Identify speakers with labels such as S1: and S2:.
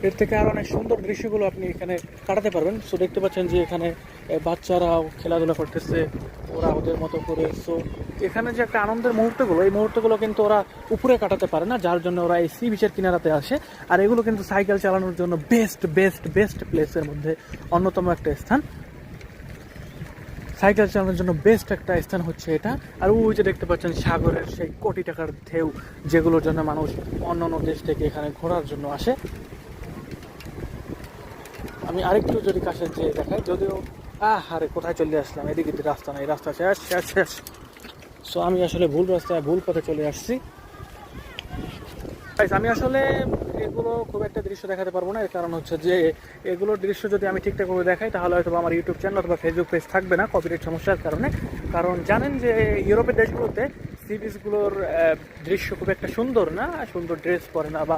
S1: এর থেকে আরো অনেক সুন্দর দৃশ্যগুলো আপনি এখানে কাটাতে পারবেন। সো দেখতে পাচ্ছেন যে এখানে বাচ্চারাও খেলাধুলা করতেছে ওরা ওদের মতো করে। সো এখানে যে একটা আনন্দের মুহূর্তগুলো, এই মুহূর্তগুলো কিন্তু ওরা উপরে কাটাতে পারে না, যার জন্য ওরা এই সি বিচের কিনারাতে আসে। আর এগুলো কিন্তু সাইকেল চালানোর জন্য বেস্ট বেস্ট বেস্ট প্লেসের মধ্যে অন্যতম একটা স্থান। সাইকেল চালানোর জন্য বেস্ট একটা স্থান হচ্ছে এটা। আর ওই যে দেখতে পাচ্ছেন সাগরের সেই কোটি টাকার ঢেউ, যেগুলোর জন্য মানুষ অন্য অন্য দেশ থেকে এখানে ঘোরার জন্য আসে। আমি আরেকটু যদি কাছে যেয়ে দেখাই, যদিও আরে কোথায় চলে আসলাম, এদিকে রাস্তা নাই, রাস্তা শেষ শেষ শেষ। সো আমি আসলে ভুল রাস্তায় ভুল পথে চলে আসছি। আমি আসলে এগুলো খুব একটা দৃশ্য দেখাতে পারবো না, এর কারণ হচ্ছে যে এগুলোর দৃশ্য যদি আমি ঠিকঠাকভাবে দেখাই তাহলে হয়তো আমার ইউটিউব চ্যানেল অথবা ফেসবুক পেজ থাকবে না কপিরাইট সমস্যার কারণে। কারণ জানেন যে ইউরোপের দেশগুলোতে সি বিচগুলোর দৃশ্য খুব একটা সুন্দর না, সুন্দর ড্রেস পরে না বা